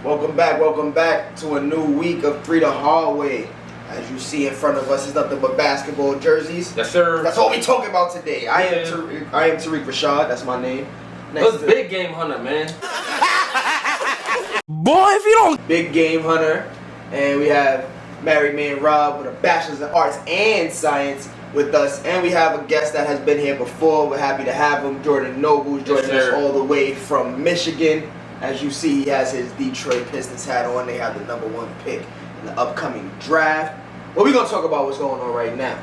Welcome back to a new week of Three the Hallway. As you see in front of us is nothing but basketball jerseys. Yes, sir. That's what we talking about today. I am Tariq Rashad. That's my name. That's Big Game Hunter, man. Boy, if you don't. Big Game Hunter. And we have Married Man Rob with a Bachelor's in Arts and Science with us. And we have a guest that has been here before. We're happy to have him. JNob, who's joining us all the way from Michigan. As you see, he has his Detroit Pistons hat on. They have the #1 pick in the upcoming draft. Well, we're going to talk about what's going on right now.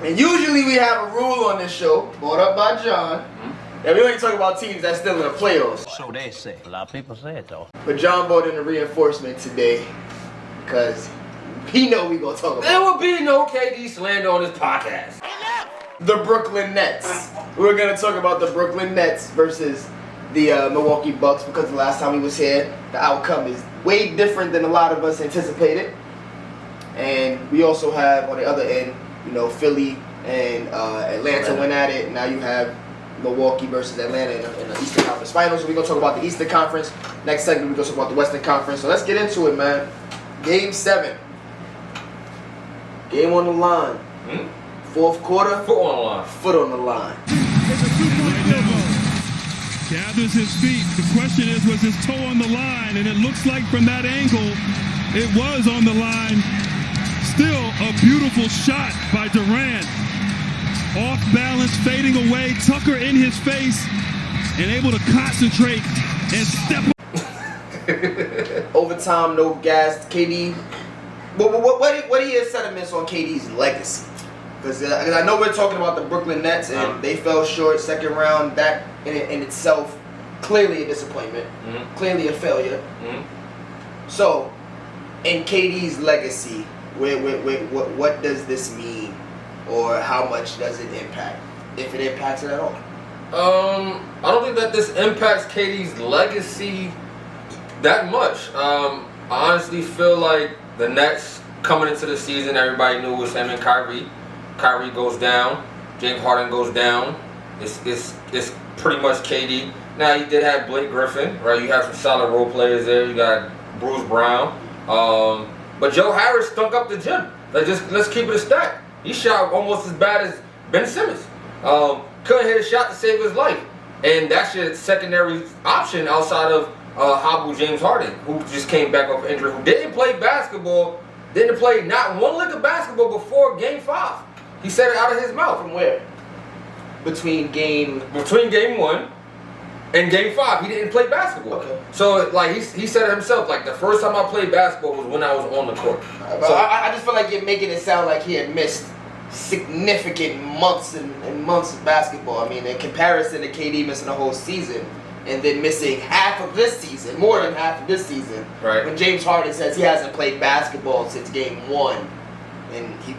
And usually we have a rule on this show, brought up by John, that we only talk about teams that's still in the playoffs. So they say. A lot of people say it, though. But John brought in a reinforcement today because he know we going to talk about There will be no KD slander on this podcast. the Brooklyn Nets. We're going to talk about the Brooklyn Nets versus the Milwaukee Bucks because the last time he was here, the outcome is way different than a lot of us anticipated. And we also have on the other end, Philly and Atlanta went at it. Now you have Milwaukee versus Atlanta in the Eastern Conference Finals. So we're going to talk about the Eastern Conference. Next segment, we're going to talk about the Western Conference. So let's get into it, man. Game 7. Game on the line. Fourth quarter. Foot on the line. Foot on the line. Gathers his feet. The question is, was his toe on the line? And it looks like from that angle, it was on the line. Still a beautiful shot by Durant. Off balance, fading away. Tucker in his face and able to concentrate and step up. Overtime, no gas. KD. What are your sentiments on KD's legacy? Because I know we're talking about the Brooklyn Nets and they fell short second round. That in itself, clearly a disappointment, clearly a failure. So, in KD's legacy, what does this mean, or how much does it impact, if it impacts it at all? I don't think that this impacts KD's legacy that much. I honestly feel like the Nets coming into the season, everybody knew it was him and Kyrie. Kyrie goes down, James Harden goes down. It's pretty much KD. Now you did have Blake Griffin, right? You have some solid role players there. You got Bruce Brown, but Joe Harris stunk up the gym. Let's keep it a stack. He shot almost as bad as Ben Simmons. Couldn't hit a shot to save his life, and that's your secondary option outside of Hobble James Harden, who just came back off injury, who didn't play basketball, didn't play not one lick of basketball before Game 5. He said it out of his mouth. From where? Between game 1 and Game 5, he didn't play basketball. Okay. So like he said it himself, like the first time I played basketball was when I was on the court. So I just feel like you're making it sound like he had missed significant months and months of basketball. I mean, in comparison to KD missing a whole season and then missing half of this season, more than half of this season. Right. When James Harden says he hasn't played basketball since Game 1. And he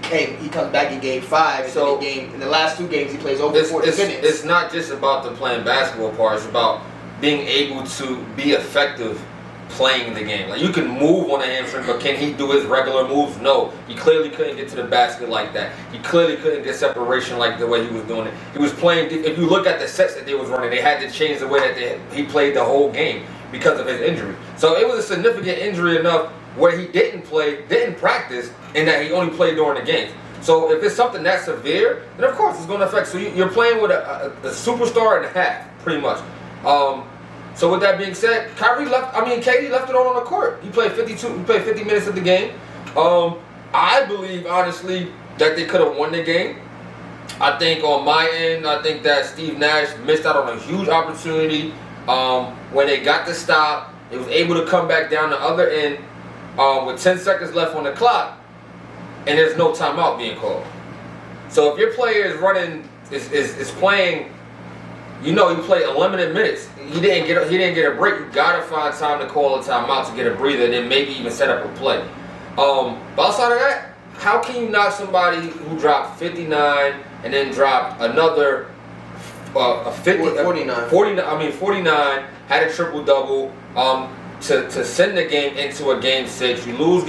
comes back in Game 5. So in the last 2 games he plays over 40 minutes. It's not just about the playing basketball part. It's about being able to be effective playing the game. Like you can move on a hamstring, but can he do his regular moves? No. He clearly couldn't get to the basket like that. He clearly couldn't get separation like the way he was doing it. He was playing. If you look at the sets that they was running, they had to change the way that he played the whole game because of his injury. So it was a significant injury enough where he didn't practice, and that he only played during the games. So if it's something that severe, then of course it's going to affect. So you're playing with a superstar and a half, pretty much. So with that being said, KD left it on the court. He played 50 minutes of the game. I believe, honestly, that they could have won the game. I think on my end, I think that Steve Nash missed out on a huge opportunity. When they got the stop, they was able to come back down the other end with 10 seconds left on the clock, and there's no timeout being called. So if your player is playing, he played unlimited minutes. He didn't get a break. You gotta find time to call a timeout to get a breather, and then maybe even set up a play. But outside of that, how can you knock somebody who dropped 59 and then dropped another 49, had a triple double, to send the game into a Game 6. You lose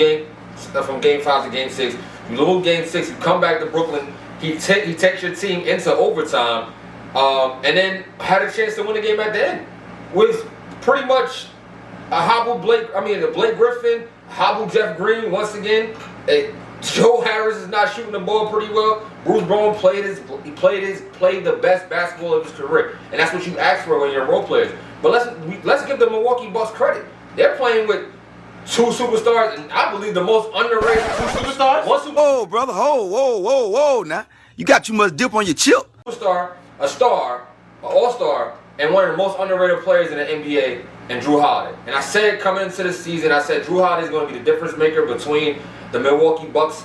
from Game 5 to Game 6. You lose Game 6. You come back to Brooklyn. He takes your team into overtime, and then had a chance to win the game at the end with pretty much Blake Griffin, hobbled Jeff Green once again. Joe Harris is not shooting the ball pretty well. Bruce Brown played the best basketball of his career, and that's what you ask for when you're role players. But let's give the Milwaukee Bucks credit. They're playing with two superstars, and I believe the most underrated two superstars. Whoa, brother, whoa, now. You got too much dip on your chip. Superstar, a star, an all-star, and one of the most underrated players in the NBA, and Drew Holiday. And I said coming into the season, Drew Holiday is going to be the difference maker between the Milwaukee Bucks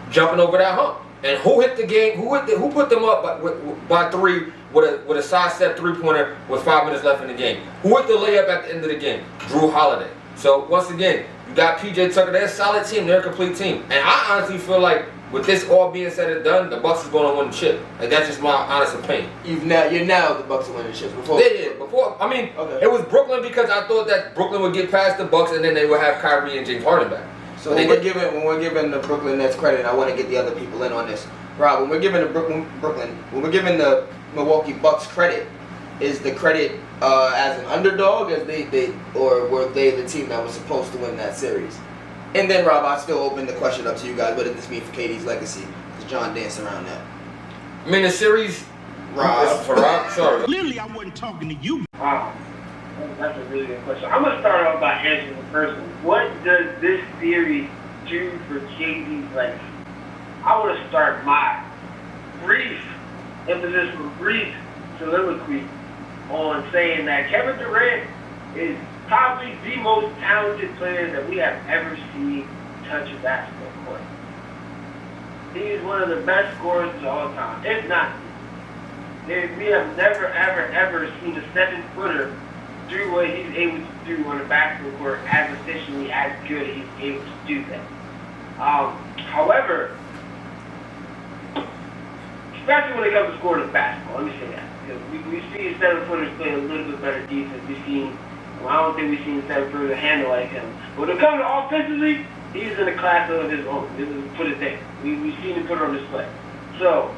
jumping over that hump. And who hit the game? Who put them up by three with a sidestep three-pointer with 5 minutes left in the game? Who hit the layup at the end of the game? Drew Holiday. So once again, you got PJ Tucker. They're a solid team. They're a complete team. And I honestly feel like with this all being said and done, the Bucks is going to win the chip. Like, that's just my honest opinion. You now the Bucks are winning the chips. Before It was Brooklyn because I thought that Brooklyn would get past the Bucks and then they would have Kyrie and James Harden back. So when we're giving the Brooklyn Nets credit, I want to get the other people in on this. Rob, when we're giving when we're giving the Milwaukee Bucks credit, is the credit as an underdog, as or were they the team that was supposed to win that series? And then Rob, I still open the question up to you guys. What does this mean for KD's legacy? Because John danced around that. I mean, the series. Rob, sorry. Clearly, I wasn't talking to you. Wow. That's a really good question. I'm going to start off by answering the first one. What does this series do for KD's legacy? I want to start my brief soliloquy on saying that Kevin Durant is probably the most talented player that we have ever seen touch a basketball court. He is one of the best scorers of all time, if not. We have never, ever seen a 7-footer do what he's able to do on a basketball court as efficiently, as good as he's able to do that. However, especially when it comes to scoring the basketball, let me say that. Because we see 7-footers play a little bit better defense. I don't think we've seen 7-footers handle like him. But when it comes to offensively, he's in a class of his own. Put it there. We've seen him put it on display. So,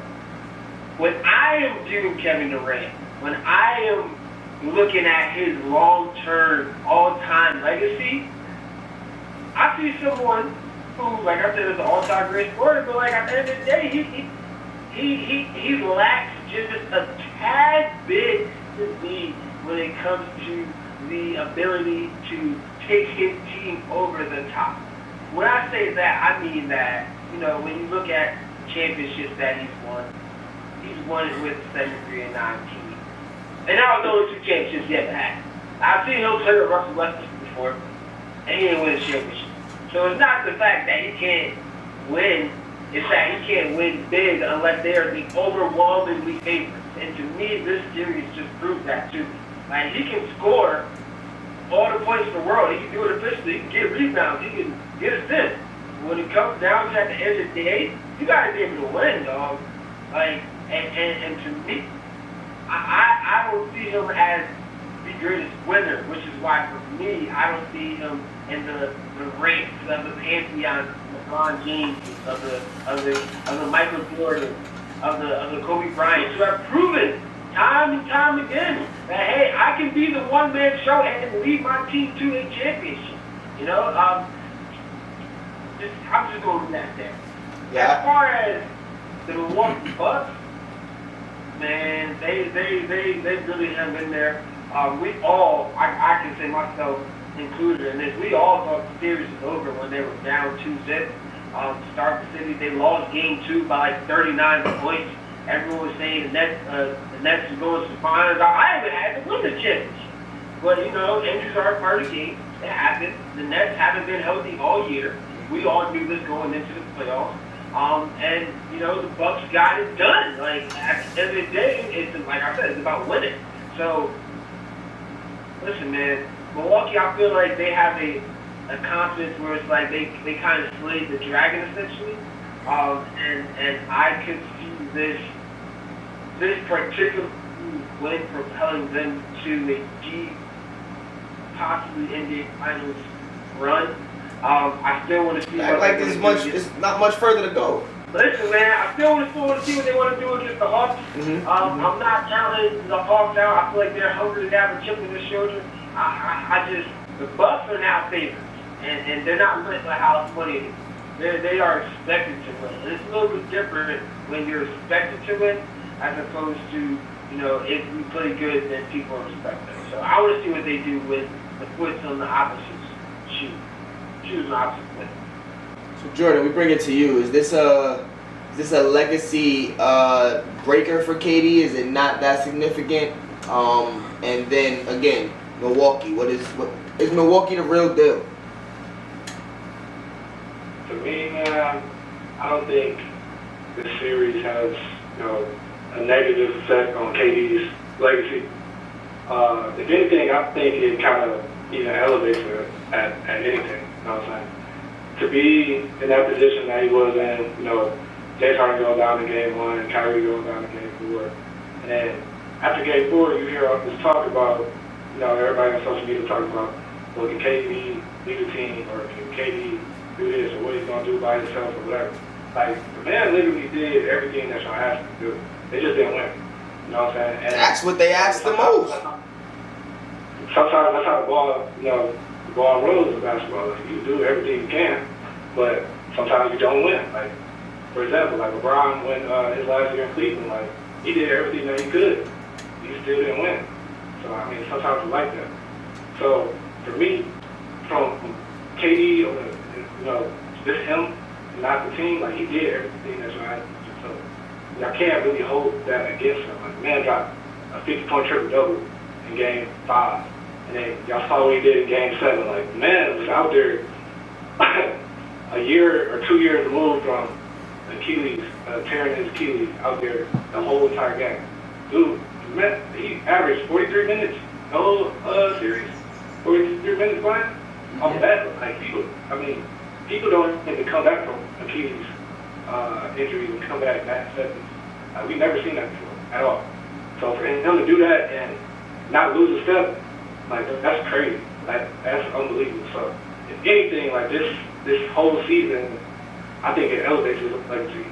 when I am viewing Kevin Durant, when I am looking at his long-term, all-time legacy, I see someone who, like I said, is an all-time great scorer, but like at the end of the day, he lacks just a tad bit to be when it comes to the ability to take his team over the top. When I say that, I mean that, when you look at championships that he's won it with the 73 and 9 team. And that was the only 2 championships he ever had. I've seen him play with Russell Westbrook before, and he didn't win a championship. So it's not the fact that he can't win, it's that he can't win big unless they are the overwhelmingly favorites. And to me, this series just proves that too. Like, he can score all the points in the world. He can do it efficiently. He can get rebounds. He can get assists. When it comes down to at the end of the day, you got to be able to win, dog. Like, and to me, I don't see him as the greatest winner, which is why for me, I don't see him in the ranks of the pantheon of LeBron James, of the Michael Jordan, of the Kobe Bryant, who have proven time and time again that, hey, I can be the one-man show and lead my team to a championship. I'm just going with that there. Yeah. As far as the Milwaukee Bucks, man, they really have been there. We all, I can say myself included in this, we all thought the series was over when they were down 2-0. To start the series, they lost game 2 by like 39 points. Everyone was saying the Nets are going to the finals. I even had to win the championship. But, injuries are a part of the game. It happens. The Nets haven't been healthy all year. We all knew this going into the playoffs. And the Bucks got it done. Like, at the end of the day, it's like I said, it's about winning. So, listen, man, Milwaukee, I feel like they have a confidence where it's like they kind of slayed the dragon essentially. And I could see this particular win propelling them to a deep, possibly NBA Finals run. I still want to see. It's not much further to go. Listen, man, I still want to see what they want to do against the Hawks. I'm not counting the Hawks out. I feel like they're hungry to have a chip in their shoulder. I just, the Bucks are now favorites, and they're not winning like house money. They are expected to win. And it's a little bit different when you're expected to win as opposed to, if we play good, then people expect them. So I want to see what they do with the foot's on the opposite shoe. Shoes on the opposite foot. So Jordan, we bring it to you. Is this a legacy breaker for KD? Is it not that significant? And then again, Milwaukee. Is Milwaukee the real deal? To me, man, I don't think this series has, a negative effect on KD's legacy. If anything, I think it kind of even elevates it at anything. You know what I'm saying? To be in that position that he was in, James Harden going down to game 1, Kyrie going down to game 4, and then after game 4, you hear all this talk about, everybody on social media talking about, well, can KD lead the team, or can KD do this, or what he's going to do by himself, or whatever. Like, the man literally did everything that y'all asked him to do. They just didn't win. You know what I'm saying? And that's what they asked the most. Sometimes that's how the ball, the ball rolls in basketball. Like, you do everything you can, but sometimes you don't win. Like, for example, like LeBron, when his last year in Cleveland, like, he did everything that he could. He still didn't win. So, I mean, sometimes it's like that. So, for me, from KD, just him, not the team, like, he did everything that you asked him to. So, y'all can't really hold that against him. Like, man dropped a 50-point triple-double in Game 5. And then y'all saw what he did in Game 7. Like, man was out there a year or 2 years removed from Achilles, tearing his Achilles out there the whole entire game. Dude, man, he averaged 43 minutes the whole series. 43 minutes playing? I'm bad. Like, people don't even come back from Achilles injuries and come back that seconds. We've never seen that before at all. So for him to do that and not lose a step, like, that's crazy. Like, that's unbelievable. So if anything, like this whole season, I think it elevates his legacy.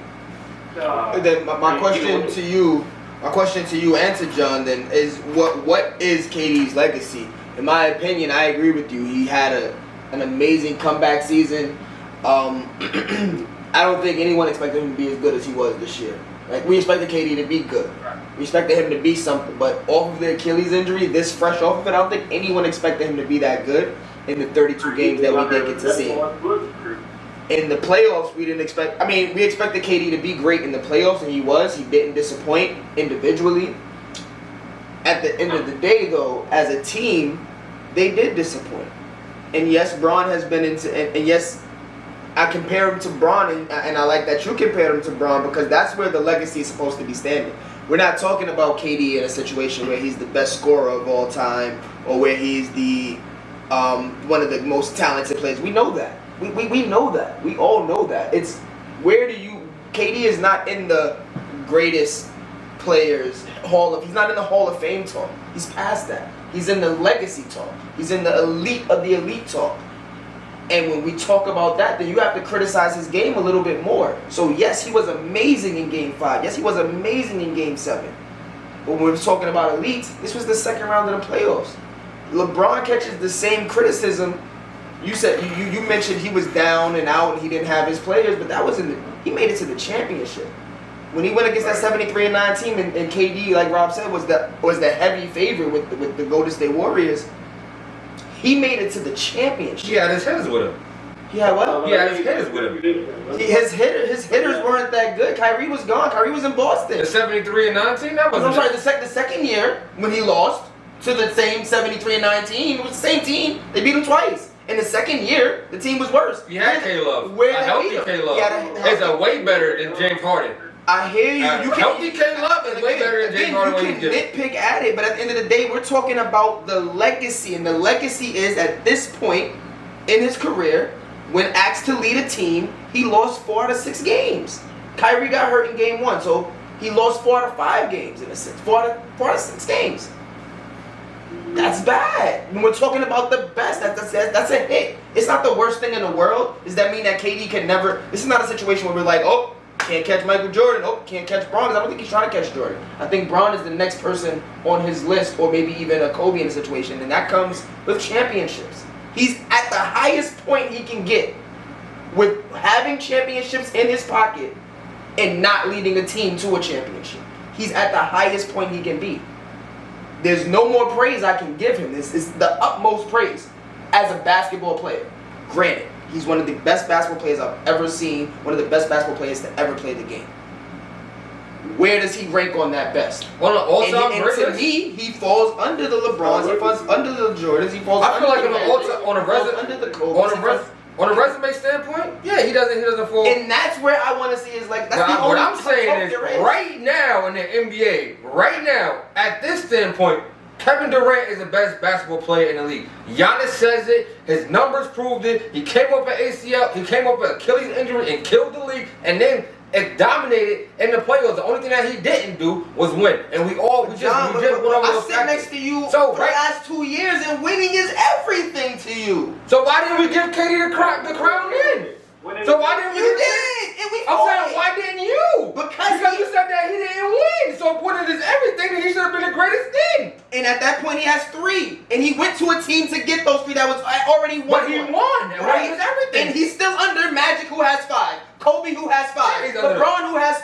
Then my question to you and to John then is what is KD's legacy? In my opinion, I agree with you. He had an amazing comeback season. I don't think anyone expected him to be as good as he was this year. Like, we expected KD to be good. We expected him to be something. But off of the Achilles injury, this fresh off of it, I don't think anyone expected him to be that good in the 32 games that we did get to see. In the playoffs, we didn't expect. I mean, we expected KD to be great in the playoffs, and he was. He didn't disappoint individually. At the end of the day, though, as a team, they did disappoint. And yes, Bron has been into. And yes, I compare him to Bron, and I like that you compared him to Bron because that's where the legacy is supposed to be standing. We're not talking about KD in a situation where he's the best scorer of all time or where he's the one of the most talented players. We know that. We know that. We all know that. It's where do you? KD is not in the greatest players he's not in the Hall of Fame talk. He's past that. He's in the legacy talk. He's in the elite of the elite talk. And when we talk about that, then you have to criticize his game a little bit more. So yes, he was amazing in Game 5. Yes, he was amazing in Game 7. But when we're talking about elites, this was the second round of the playoffs. LeBron catches the same criticism. You said you mentioned he was down and out and he didn't have his players, but that was he made it to the championship. When he went against that 73-9 team and KD, like Rob said, was the heavy favorite with the Golden State Warriors. He made it to the championship. He had his hitters with him. He had what? He had his hitters with him. His hitters weren't that good. Kyrie was gone. Kyrie was in Boston. The 73-9 team, that wasn't. I'm sorry, the second year when he lost to the same 73-9 team, it was the same team. They beat him twice. In the second year, the team was worse. He had K-Love. Where a healthy K-Love. It's a way better than James Harden. I hear you. Healthy K-Love is way better than James Harden. You can nitpick at it, but at the end of the day, we're talking about the legacy. And the legacy is, at this point in his career, when asked to lead a team, he lost 4 out of 6 games. Kyrie got hurt in Game 1, so he lost 4 out of 5 games in a sense. 4 out of 6 games. That's bad. When we're talking about the best, that's a hit. It's not the worst thing in the world. Does that mean that KD can never... This is not a situation where we're like, oh, Can't catch Michael Jordan. Oh, can't catch Bron. 'Cause I don't think he's trying to catch Jordan. I think Bron is the next person on his list, or maybe even a Kobe in the situation, and that comes with championships. He's at the highest point he can get with having championships in his pocket and not leading a team to a championship. He's at the highest point he can be. There's no more praise I can give him. This is the utmost praise as a basketball player. Granted, he's one of the best basketball players I've ever seen, one of the best basketball players to ever play the game. Where does he rank on that best? One of the all-time and to greatest. me, he falls under the LeBrons, he falls under the Jordans, he falls I feel under like the under the Kobe. On a resume standpoint, yeah, he doesn't fall. And that's where I want to see is like, that's the only what I'm saying is, there is. right now in the NBA, right now, at this standpoint, Kevin Durant is the best basketball player in the league. Giannis says it. His numbers proved it. He came up with ACL. He came up with Achilles injury and killed the league. And then it dominated in the playoffs. The only thing that he didn't do was win. And we just went over I those sit factors. next to you So, for the last 2 years, and winning is everything to you. So why didn't we give KD the crown then? So why didn't we? You did, and we I'm fought saying, it. why didn't you? Because you said that he didn't win. So if winning is everything, then he should have been the greatest thing. And at that point, he has 3, and he went to a team to get those 3 that was already won. But he won. And right? winning is everything. And he's still under Magic, who has 5, Kobe, who has 5, Yeah, he's under LeBron, who has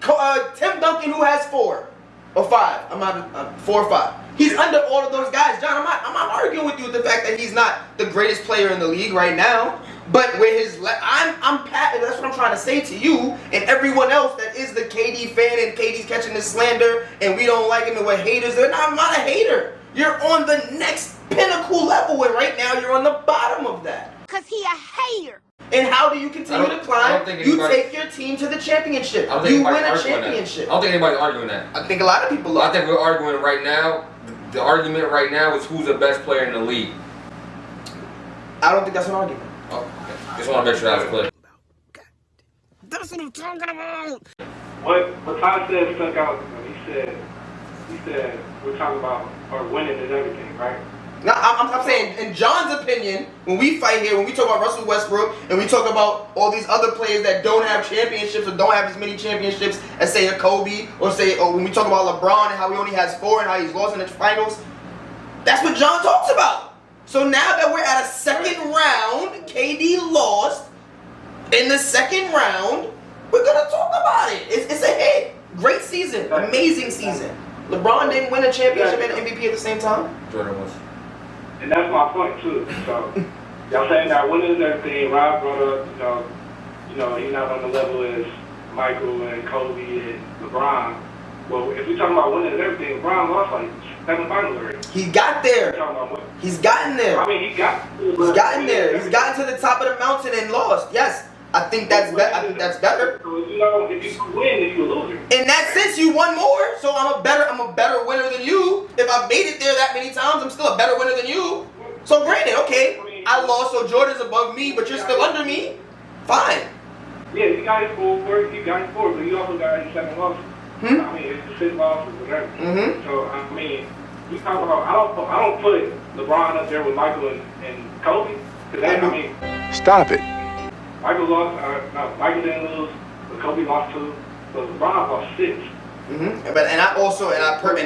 4, Tim Duncan, who has 4 or 5. I'm not 4 or 5. He's under all of those guys, John. I'm not arguing with you with the fact that he's not the greatest player in the league right now. But with his, that's what I'm trying to say to you and everyone else that is the KD fan and KD's catching this slander and we don't like him and we're haters. I'm not a hater. You're on the next pinnacle level, and right now you're on the bottom of that. Cause he a hater. And how do you continue to climb? You take your team to the championship. You win a championship. I don't think anybody's arguing that. I think a lot of people are. I think we're arguing right now. The argument right now is who's the best player in the league. I don't think that's an argument. Oh, okay. Just want to make sure that was clear. That's what I'm talking about. What Todd said stuck out. He said we're talking about our winning and everything, right? Now, I'm saying, in John's opinion, when we fight here, when we talk about Russell Westbrook, and we talk about all these other players that don't have championships or don't have as many championships as, say, a Kobe, or when we talk about LeBron and how he only has 4 and how he's lost in the finals, that's what John talks about. So now that we're at a second round, KD lost in the second round, we're going to talk about it. It's a hit. Great season. Amazing season. LeBron didn't win a championship and MVP at the same time. Jordan was. And that's my point too. So y'all saying that winning is everything. Rob brought up, he's not on the level as Michael and Kobe and LeBron. Well, if we're talking about winning is everything, LeBron lost like 7 finals already. He got there. He's gotten there. I mean, he's gotten there. He's gotten to the top of the mountain and lost. Yes. I think that's better. So, if you win, then you're a loser. In that sense, you won more. So I'm a better winner than you. If I've made it there that many times, I'm still a better winner than you. So granted, okay, I lost, so Jordan's above me, but you're still under me. Fine. Yeah, you got his 4, but you also got his 7 losses. I mean, it's 6 losses, whatever. So I mean, you talk about I don't put LeBron up there with Michael and Kobe, because Stop it. Michael didn't lose, but Kobe lost 2, but LeBron lost 6.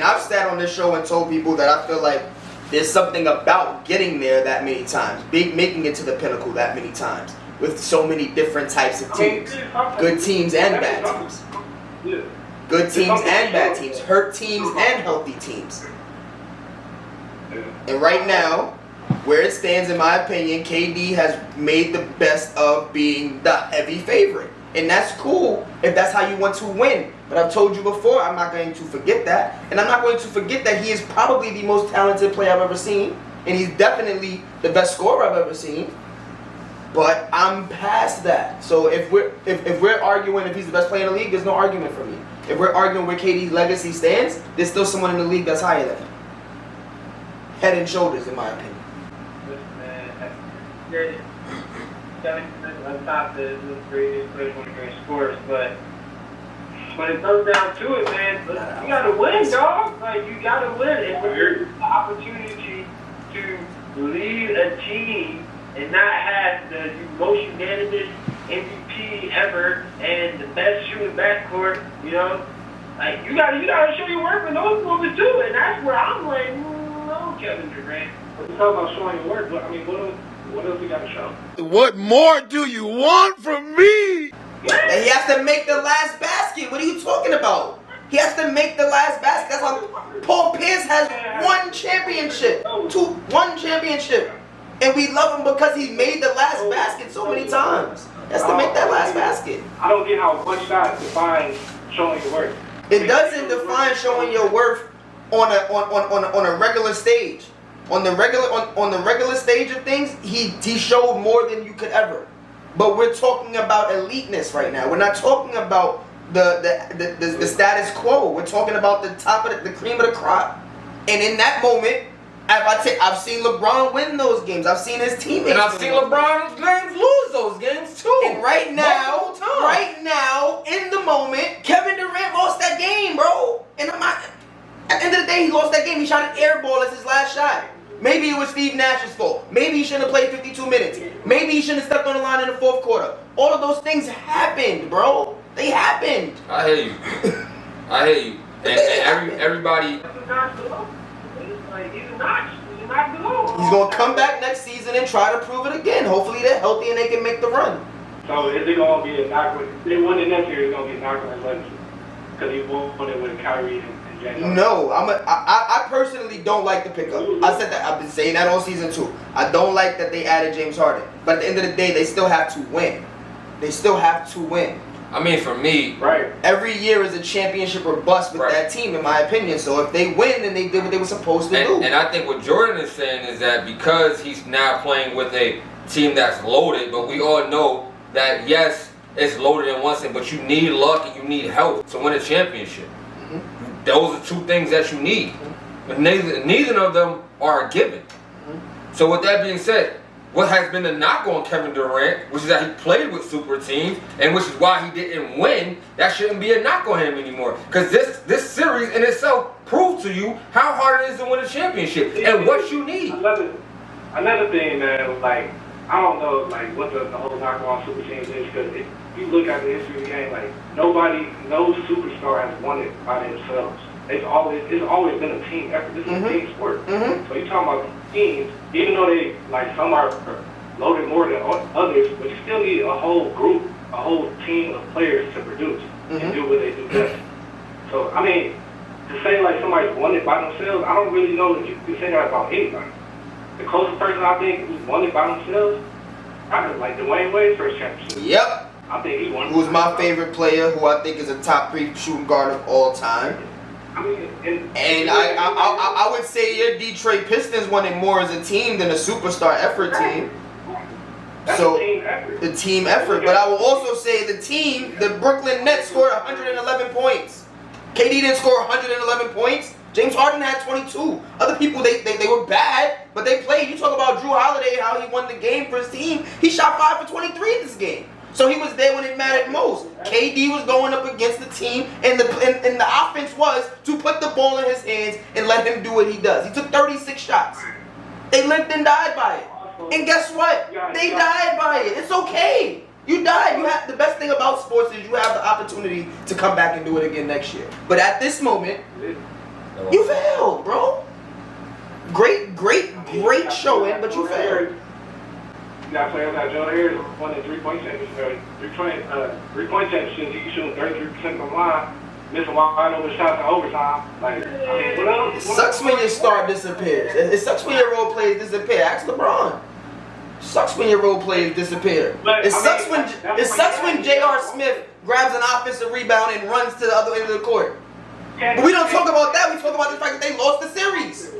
I've sat on this show and told people that I feel like there's something about getting there that many times, making it to the pinnacle that many times, with so many different types of teams, good teams and bad teams, good teams and bad teams, hurt teams and healthy teams. And right now, where it stands, in my opinion, KD has made the best of being the heavy favorite. And that's cool if that's how you want to win. But I've told you before, I'm not going to forget that. And I'm not going to forget that he is probably the most talented player I've ever seen. And he's definitely the best scorer I've ever seen. But I'm past that. So if we're arguing if he's the best player in the league, there's no argument for me. If we're arguing where KD's legacy stands, there's still someone in the league that's higher than him. Head and shoulders, in my opinion. On top of the greatest players, one of the greatest scorers, but when it comes down to it, man, you gotta win, dog. Like, you gotta win. And when there's the opportunity to lead a team and not have the most unanimous MVP ever and the best shooting backcourt, you know? Like, you gotta show your work in those moments too, and that's where I'm like, no, Kevin Durant. We're talking about showing your work, but I mean, what else we got to show? What more do you want from me? And he has to make the last basket. What are you talking about? He has to make the last basket. That's why Paul Pierce has one championship. One championship. And we love him because he made the last basket so many times. He has to make that last basket. I don't get how one shot defines showing your work. It doesn't define showing your worth on a regular stage. On the regular stage of things, he showed more than you could ever. But we're talking about eliteness right now. We're not talking about the status quo. We're talking about the top of the cream of the crop. And in that moment, I've seen LeBron win those games. I've seen his teammates. And I've seen LeBron James lose those games too. And right now, in the moment, Kevin Durant lost that game, bro. And at the end of the day, he lost that game. He shot an air ball as his last shot. Maybe it was Steve Nash's fault. Maybe he shouldn't have played 52 minutes. Maybe he shouldn't have stepped on the line in the fourth quarter. All of those things happened, bro. They happened. I hear you. And everybody. He's gonna come back next season and try to prove it again. Hopefully they're healthy and they can make the run. So is it gonna be a knock? If they win it next year, it's gonna be a knock on his legacy because he won it with Kyrie and JNob. No, I personally don't like the pickup. I said that. I've been saying that all season too. I don't like that they added James Harden. But at the end of the day, they still have to win. They still have to win. I mean, for me, right. Every year is a championship or bust with that team, in my opinion. So if they win, then they did what they were supposed to do. And I think what Jordan is saying is that because he's now playing with a team that's loaded, but we all know that yes, it's loaded in one sense, but you need luck and you need help to win a championship. Mm-hmm. Those are two things that you need, but neither of them are a given. Mm-hmm. So with that being said, what has been the knock on Kevin Durant, which is that he played with super teams, and which is why he didn't win, that shouldn't be a knock on him anymore. Because this series in itself proved to you how hard it is to win a championship and what you need. Another thing, man, like, I don't know, like, what the whole knock on super teams is, because if you look at the history of the game, like, no superstar has won it by themselves. It's always been a team effort. This is a team sport. Mm-hmm. So you're talking about teams, even though they, like, some are loaded more than others, but you still need a whole group, a whole team of players to produce and do what they do best. So, I mean, to say, like, somebody's won it by themselves, I don't really know if you can say that about anybody. The closest person I think who's won it by themselves, probably like Dwayne Wade's first championship. Yep. I think he won it. Who's my favorite player, who I think is a top 3 shooting guard of all time. I mean, I would say your Detroit Pistons won it more as a team than a superstar effort team. That's so a team effort. The team effort, but I will also say the Brooklyn Nets scored 111 points. KD didn't score 111 points. James Harden had 22. Other people, they were bad, but they played. You talk about Drew Holiday, how he won the game for his team. He shot 5 for 23 in this game. So he was there when it mattered most. KD was going up against the team, and the offense was to put the ball in his hands and let him do what he does. He took 36 shots. They lived and died by it. And guess what? They died by it. It's okay. You died. You have the best thing about sports is you have the opportunity to come back and do it again next year. But at this moment, you failed, bro. Great showing, but you failed. You got players like Joe Harris won the three-point championship. Three-point championship, you shoot 33% from the line, missing wide open shots in overtime. Like, I mean, what else? It sucks when your star disappears. It sucks when your role players disappear. Ask LeBron. It sucks when your role players disappear. It sucks when J.R. Smith grabs an offensive rebound and runs to the other end of the court. But we don't talk about that. We talk about the fact that they lost the series.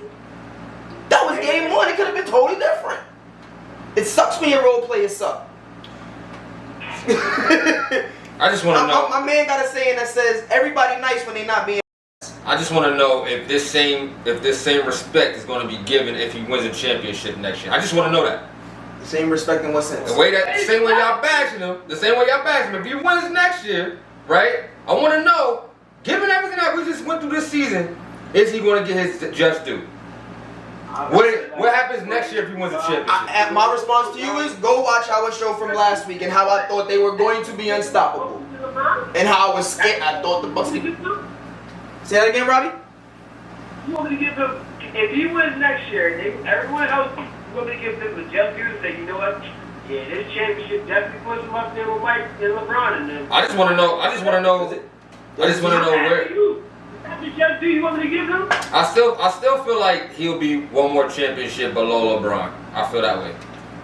That was game 1. It could have been totally different. It sucks when your role players suck. I just want to know. My man got a saying that says, everybody nice when they not being nice. I just want to know if this same respect is going to be given if he wins a championship next year. I just want to know that. The same respect in what sense? The same way y'all bashing him. The same way y'all bashing him. If he wins next year, right? I want to know, given everything that we just went through this season, is he going to get his just due? What happens next year if he wins the championship? My response to you is go watch our show from last week and how I thought they were going to be unstoppable. And how I was scared. I thought the Bucks. Say that again, Robbie? You want me to give him, if he wins next year, everyone else, you want me to give them the just due and say, you know what? Yeah, this championship definitely puts him up there with Mike and LeBron and them. I just want to know where. That's the just due you want me to give him? I still feel like he'll be one more championship below LeBron. I feel that way.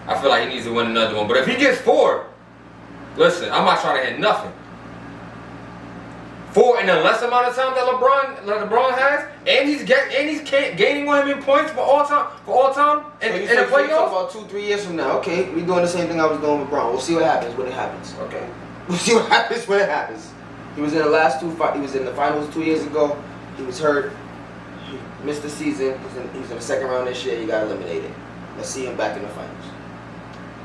I feel like he needs to win another one. But if he gets 4, listen, I'm not trying to hit nothing. 4 in the less amount of time that LeBron has, and he's gaining on him in points for all time, and in the playoffs. About 2-3 years from now, okay, we're doing the same thing I was doing with LeBron. We'll see what happens when it happens. Okay, we'll see what happens when it happens. He was in the last 2 fights. He was in the finals 2 years ago. He was hurt. He missed the season. He was in the second round this year. He got eliminated. Let's see him back in the finals.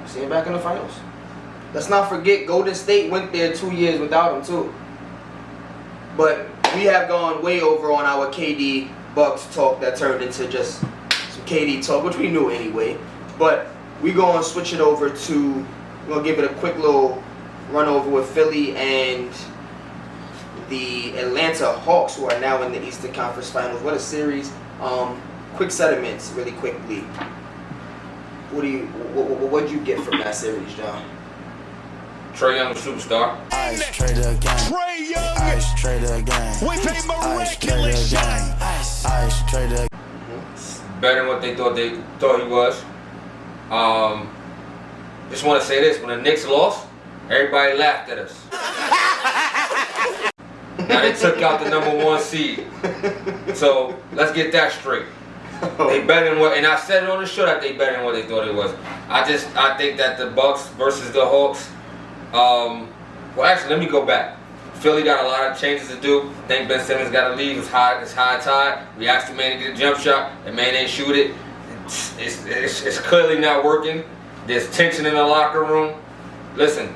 Let's see him back in the finals. Let's not forget Golden State went there 2 years without him too. But we have gone way over on our KD Bucks talk that turned into just some KD talk, which we knew anyway. But we're going to switch it over to, we're going to give it a quick little run over with Philly and the Atlanta Hawks, who are now in the Eastern Conference Finals. What a series. Quick sentiments, really quickly. What did you get from that series, John? Trae Young, superstar. Ice trader gang. Trae Young. Ice trader gang. With a miraculous shot. Ice trader. Better than what they thought he was. Just want to say this: when the Knicks lost, everybody laughed at us. Now they took out the #1 seed. So let's get that straight. They better than what, and I said it on the show that they better than what they thought it was. I think that the Bucks versus the Hawks. Well, actually, let me go back. Philly got a lot of changes to do. I think Ben Simmons got to leave. It's high tide. We asked the man to get a jump shot. The man ain't shoot it. It's clearly not working. There's tension in the locker room. Listen,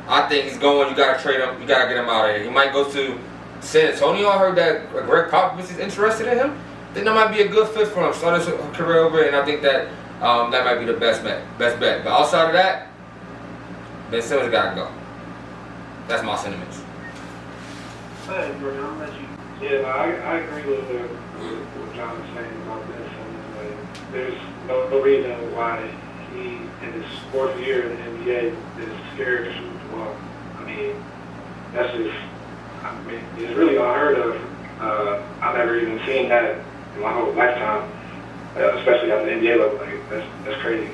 I think he's going. You got to trade him. You got to get him out of here. He might go to San Antonio. I heard that Greg Popovich is interested in him. I think that might be a good fit for him. Start his career over, and I think that that might be the best bet. But outside of that, Ben Simmons got to go. That's my sentiments. Hey, Jordan, I'll let you. Yeah, I agree with what John was saying about Ben Simmons. Like, there's no reason why he, in his 4th year in the NBA, is scared to shoot the ball. I mean, it's really unheard of. I've never even seen that in my whole lifetime, especially at the NBA level. Like, that's crazy.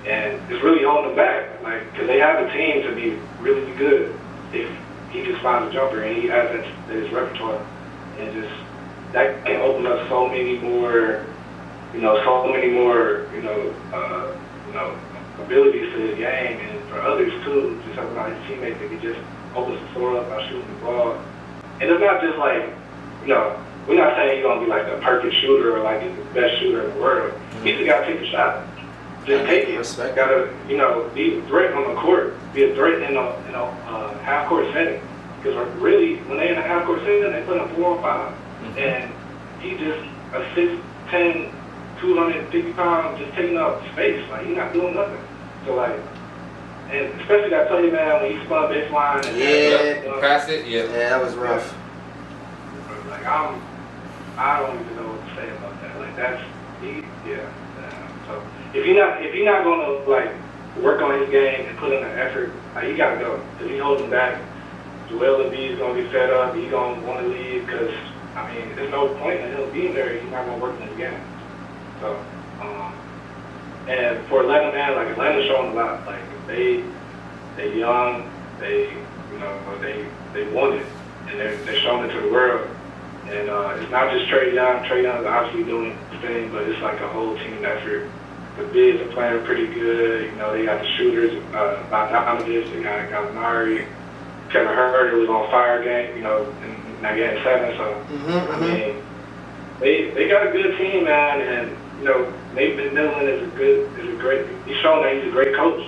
And it's really holding them back, like, because they have the team to be really good if he just finds a jumper and he has that his repertoire, and just that can open up so many more, abilities to the game, and for others too, just talking about his teammates, they can just open the floor up by shooting the ball. And it's not just like, we're not saying he's gonna be like the perfect shooter or like the best shooter in the world. He just gotta take the shot. Just take it. Respect. Gotta, be a threat on the court. Be a threat in a half-court setting. Because really, when they in a half-court setting, they put him 4-on-5. And he just a 6'10", 250 pounds, just taking up space. Like, he's not doing nothing. So like, and especially that play, man, when he spun baseline and Pass it. Yeah, that was rough. Like, I don't even know what to say about that. Like, So if you're not gonna like work on his game and put in the effort, like, he gotta go. If he holds him back, Joel Embiid is gonna be fed up. He's gonna want to leave because there's no point in him being there. He's not gonna work in his game. So, and for Atlanta, man, like, Atlanta's showing a lot. Like, they young, they want it, and they're showing it to the world. And it's not just Trae Young. Trae Young is obviously doing his thing, but it's like a whole team effort. The bigs are playing pretty good. They got the shooters, Bogdanovich, they got Gallinari. Kevin Herter was on fire game, in that game 7. So, they got a good team, man. And, Nathan Dillon is a great, he's shown that he's a great coach.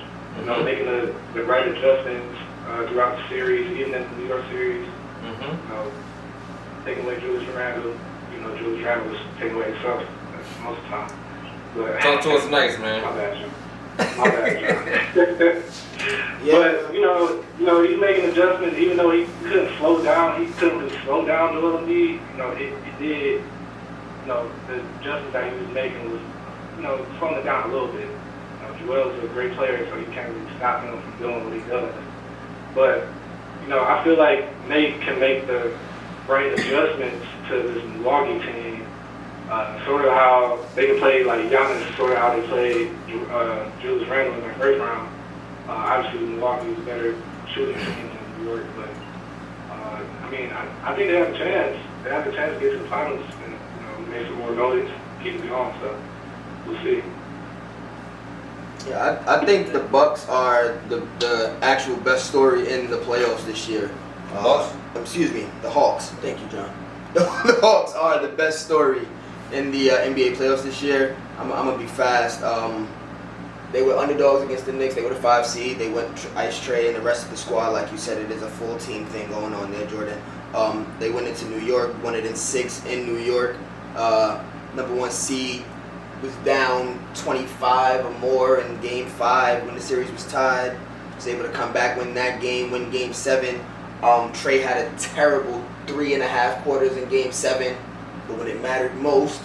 Making the right adjustments throughout the series, even in the New York series. Taking away Julius Randle, Julius Randle was taking away his substance most of the time. But, Talk to us nice, man. My bad, John. My bad, John. But he's making adjustments. Even though he couldn't slow down, he couldn't really slow down Joel Embiid. It did. The adjustments that he was making was, slowing it down a little bit. Joel's a great player, so you can't really stop him from doing what he does. But I feel like Nate can make the right adjustments to this Milwaukee team. Sort of how they can play like Giannis, sort of how they played Julius Randle in their first round. Obviously, Milwaukee was a better shooting team than New York, but I think they have a chance. They have a chance to get to the finals and make some more noise, keep it going. So we'll see. Yeah, I think the Bucks are the actual best story in the playoffs this year. Excuse me, the Hawks. Thank you, John. The Hawks are the best story in the NBA playoffs this year. I'm gonna be fast. They were underdogs against the Knicks. They were the 5 seed. They went ice Trae and the rest of the squad. Like you said, it is a full team thing going on there, Jordan. They went into New York, won it in 6 in New York. Number 1 seed was down 25 or more in Game 5 when the series was tied. Was able to come back, win that game, win Game 7. Trae had a terrible 3.5 quarters in Game 7, but when it mattered most,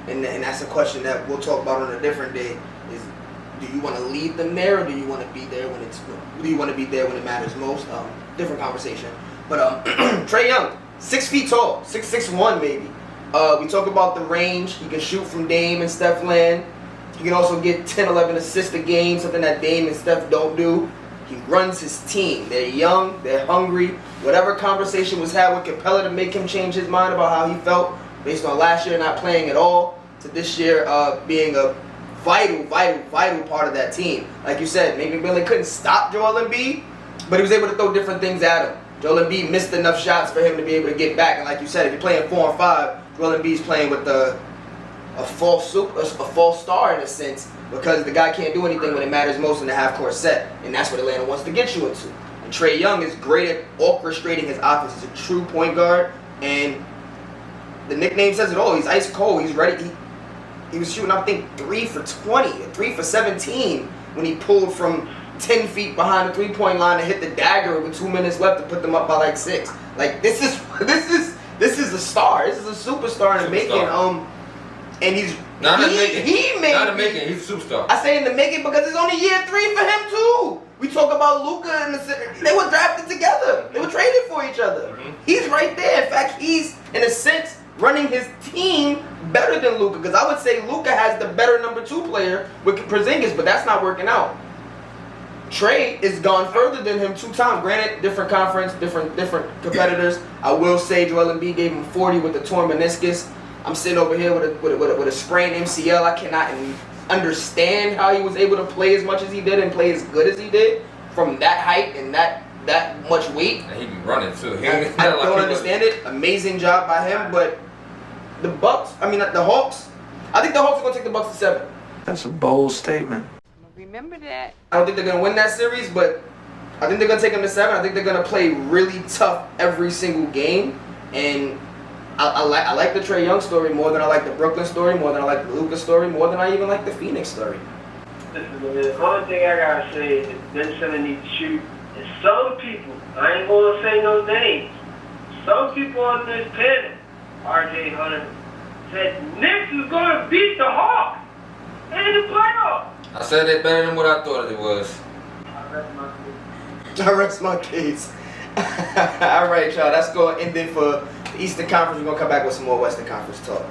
and that's a question that we'll talk about on a different day, is do you want to leave them there, or do you want to be there when it matters most? Different conversation. But Trae Young, 6 feet tall, 6'1" maybe. We talk about the range. He can shoot from Dame and Steph land. He can also get 10, 11 assists a game, something that Dame and Steph don't do. He runs his team. They're young. They're hungry. Whatever conversation was had with Capella to make him change his mind about how he felt based on last year not playing at all to this year being a vital part of that team. Like you said, maybe Billy couldn't stop Joel Embiid, but he was able to throw different things at him. Joel Embiid missed enough shots for him to be able to get back. And like you said, if you're playing 4 and 5, Joel Embiid's playing with a false star in a sense, because the guy can't do anything when it matters most in the half-court set. And that's what Atlanta wants to get you into. And Trae Young is great at orchestrating his offense. He's a true point guard. And the nickname says it all. He's ice cold. He's ready. He was shooting, I think, 3 for 20, 3 for 17 when he pulled from 10 feet behind the three-point line and hit the dagger with 2 minutes left to put them up by like 6. Like, this is a star. This is a superstar in the making. And he's not in the making. He's a superstar. I say in the making because it's only year 3 for him too. We talk about Luka and they were drafted together. They were traded for each other. Mm-hmm. He's right there. In fact, he's in a sense running his team better than Luka, because I would say Luka has the better number 2 player with Porzingis, but that's not working out. Trae is gone further than him 2 times. Granted, different conference, different competitors. I will say Joel Embiid gave him 40 with the torn meniscus. I'm sitting over here with a sprained MCL. I cannot understand how he was able to play as much as he did and play as good as he did from that height and that much weight. And he be running too. I don't understand it. Amazing job by him, but the Hawks. I think the Hawks are gonna take the Bucks to 7. That's a bold statement. Remember that. I don't think they're gonna win that series, but I think they're gonna take them to 7. I think they're gonna play really tough every single game, and I like the Trae Young story more than I like the Brooklyn story, more than I like the Luka story, more than I even like the Phoenix story. Listen, the only thing I gotta say is Ben Simmons needs to shoot. And some people, I ain't gonna say no names, some people on this panel, RJ Hunter, said Knicks is gonna beat the Hawks in the playoffs. I said it better than what I thought it was. I rest my case. All right, y'all. That's going to end it for the Eastern Conference. We're going to come back with some more Western Conference talk.